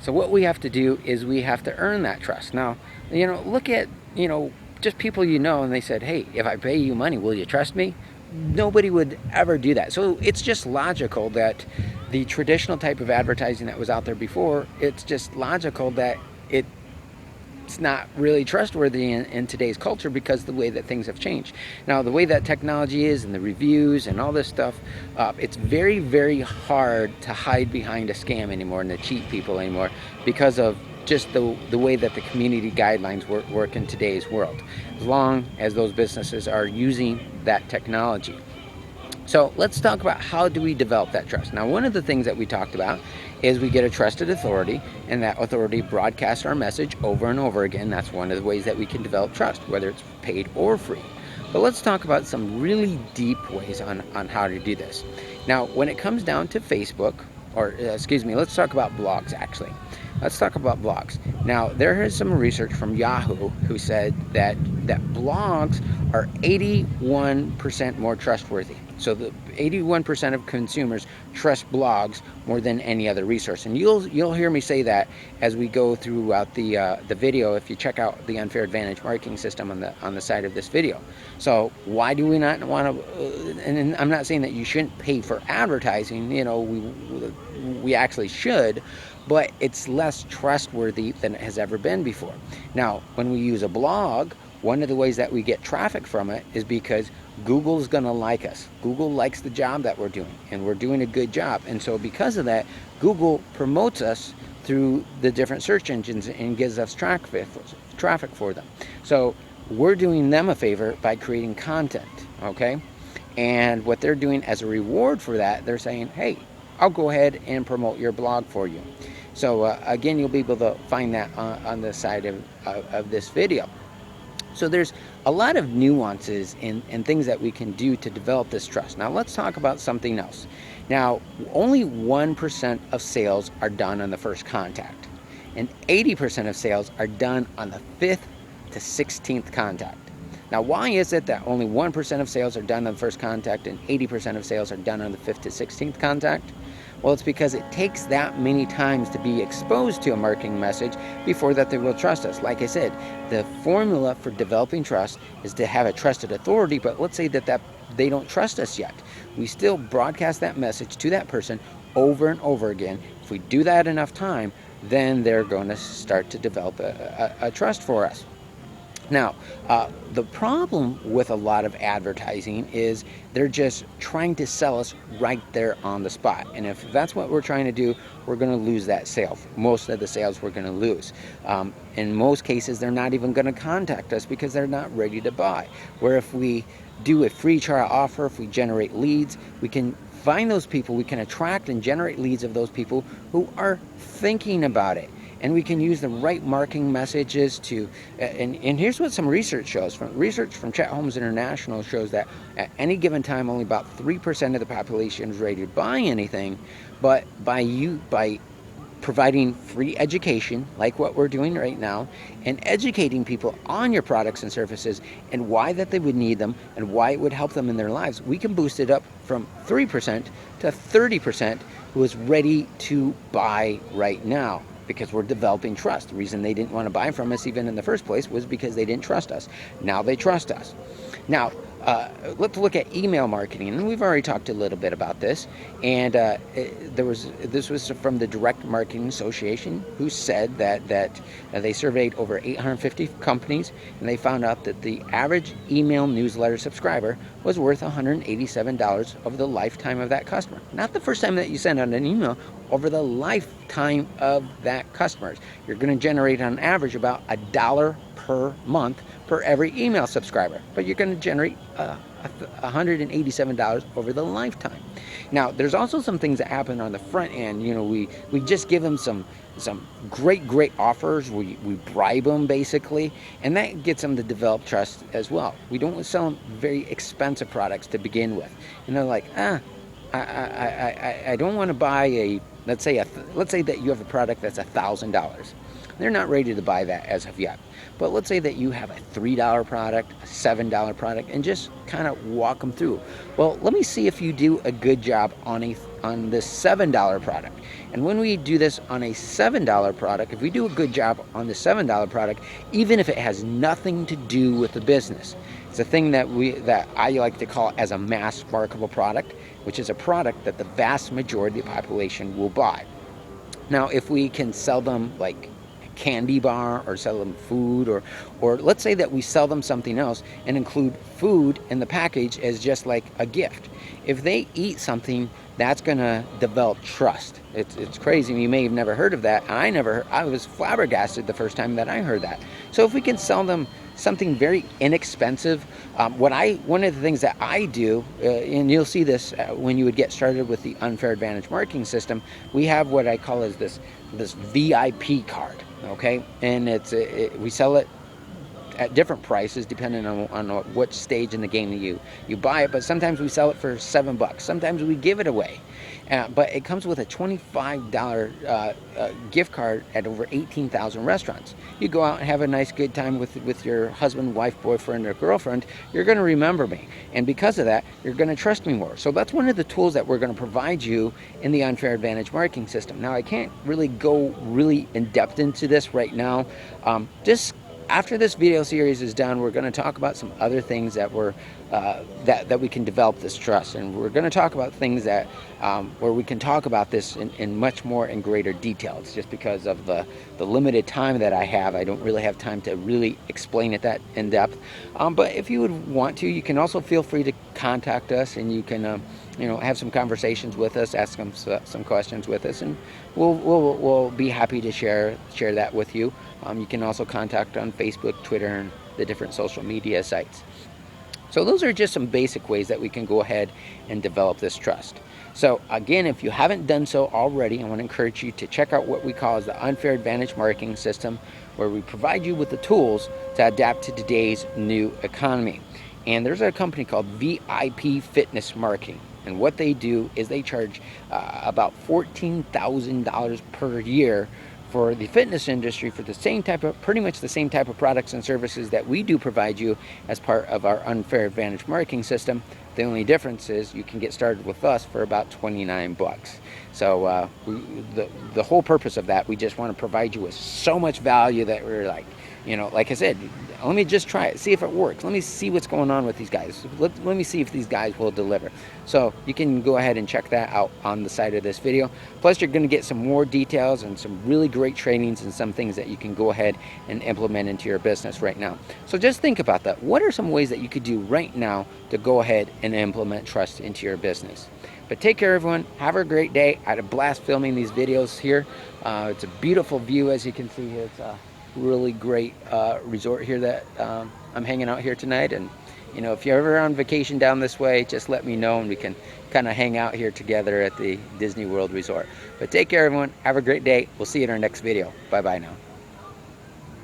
So what we have to do is we have to earn that trust. Now, look at, just people and they said, hey, if I pay you money, will you trust me? Nobody would ever do that. So it's just logical that the traditional type of advertising that was out there before, it's just logical that it's not really trustworthy in today's culture because of the way that things have changed. Now, the way that technology is and the reviews and all this stuff, it's very, very hard to hide behind a scam anymore and to cheat people anymore because of just the way that the community guidelines work in today's world, as long as those businesses are using that technology. So let's talk about how do we develop that trust. Now, one of the things that we talked about is we get a trusted authority, and that authority broadcasts our message over and over again. That's one of the ways that we can develop trust, whether it's paid or free. But let's talk about some really deep ways on how to do this. Now, when it comes down to Facebook, let's talk about blogs actually. Let's talk about blogs. Now, there is some research from Yahoo who said that blogs are 81% more trustworthy. So the 81% of consumers trust blogs more than any other resource. And you'll hear me say that as we go throughout the video if you check out the Unfair Advantage marketing system on the side of this video. So why do we not want to, and I'm not saying that you shouldn't pay for advertising, we actually should, but it's less trustworthy than it has ever been before. Now, when we use a blog, one of the ways that we get traffic from it is because Google's going to like us. Google likes the job that we're doing, and we're doing a good job. And so because of that, Google promotes us through the different search engines and gives us traffic for them. So we're doing them a favor by creating content, okay? And what they're doing as a reward for that, they're saying, hey, I'll go ahead and promote your blog for you. So again, you'll be able to find that on the side of this video. So there's a lot of nuances and things that we can do to develop this trust. Now let's talk about something else. Now, only 1% of sales are done on the first contact, and 80% of sales are done on the 5th to 16th contact. Now, why is it that only 1% of sales are done on the first contact and 80% of sales are done on the 5th to 16th contact? Well, it's because it takes that many times to be exposed to a marketing message before that they will trust us. Like I said, the formula for developing trust is to have a trusted authority, but let's say that they don't trust us yet. We still broadcast that message to that person over and over again. If we do that enough time, then they're going to start to develop a trust for us. Now, the problem with a lot of advertising is they're just trying to sell us right there on the spot. And if that's what we're trying to do, we're going to lose that sale. Most of the sales we're going to lose. In most cases, they're not even going to contact us because they're not ready to buy. Where if we do a free trial offer, if we generate leads, we can find those people, we can attract and generate leads of those people who are thinking about it. And we can use the right marketing messages to, and here's what some research shows. Research from Chat Homes International shows that at any given time, only about 3% of the population is ready to buy anything. But by providing free education, like what we're doing right now, and educating people on your products and services and why that they would need them and why it would help them in their lives, we can boost it up from 3% to 30% who is ready to buy right now. Because we're developing trust. The reason they didn't want to buy from us even in the first place was because they didn't trust us. Now they trust us. Now, let's look at email marketing, and we've already talked a little bit about this. And this was from the Direct Marketing Association, who said that they surveyed over 850 companies, and they found out that the average email newsletter subscriber was worth $187 over the lifetime of that customer. Not the first time that you send out an email, over the lifetime of that customer. You're going to generate on average about $1 per month per every email subscriber, but you're going to generate $187 over the lifetime. Now, there's also some things that happen on the front end. We just give them some great offers. We bribe them basically, and that gets them to develop trust as well. We don't sell them very expensive products to begin with, and they're like, I don't want to buy let's say that you have a product that's $1,000. They're not ready to buy that as of yet. But let's say that you have a $3 product, a $7 product, and just kind of walk them through. Well, let me see if you do a good job on this $7 product. And when we do this on a $7 product, if we do a good job on the $7 product, even if it has nothing to do with the business, it's a thing that I like to call as a mass marketable product, which is a product that the vast majority of the population will buy. Now, if we can sell them like candy bar or sell them food, or let's say that we sell them something else and include food in the package as just like a gift. If they eat something, that's going to develop trust. It's crazy. You may have never heard of that. I was flabbergasted the first time that I heard that. So if we can sell them something very inexpensive, one of the things that I do, and you'll see this when you would get started with the Unfair Advantage marketing system, we have what I call as this VIP card. Okay, and we sell it at different prices depending on what stage in the game you buy it. But sometimes we sell it for $7. Sometimes we give it away. But it comes with a $25 gift card at over 18,000 restaurants. You go out and have a nice good time with your husband, wife, boyfriend, or girlfriend, you're going to remember me. And because of that, you're going to trust me more. So that's one of the tools that we're going to provide you in the Unfair Advantage marketing system. Now, I can't really go really in depth into this right now. After this video series is done, we're going to talk about some other things that that we can develop this trust, and we're going to talk about things that where we can talk about this in much more in greater detail. It's just because of the limited time that I have. I don't really have time to really explain it that in depth. But if you would want to, you can also feel free to contact us, and you can have some conversations with us, ask some questions with us, and we'll be happy to share that with you. You can also contact on Facebook, Twitter, and the different social media sites. So those are just some basic ways that we can go ahead and develop this trust. So again, if you haven't done so already, I want to encourage you to check out what we call as the Unfair Advantage marketing system, where we provide you with the tools to adapt to today's new economy. And there's a company called VIP Fitness Marketing. And what they do is they charge about $14,000 per year for the fitness industry for pretty much the same type of products and services that we do provide you as part of our Unfair Advantage marketing system. The only difference is you can get started with us for about $29. So the whole purpose of that, we just want to provide you with so much value that we're like I said, let me just try it, see if it works. Let me see what's going on with these guys. Let me see if these guys will deliver. So you can go ahead and check that out on the side of this video. Plus, you're going to get some more details and some really great trainings and some things that you can go ahead and implement into your business right now. So just think about that. What are some ways that you could do right now to go ahead and implement trust into your business? But take care, everyone. Have a great day. I had a blast filming these videos here. It's a beautiful view, as you can see here. It's a really great resort here that I'm hanging out here tonight. And if you're ever on vacation down this way, just let me know and we can kind of hang out here together at the Disney World Resort. But take care, everyone. Have a great day. We'll see you in our next video. Bye bye now.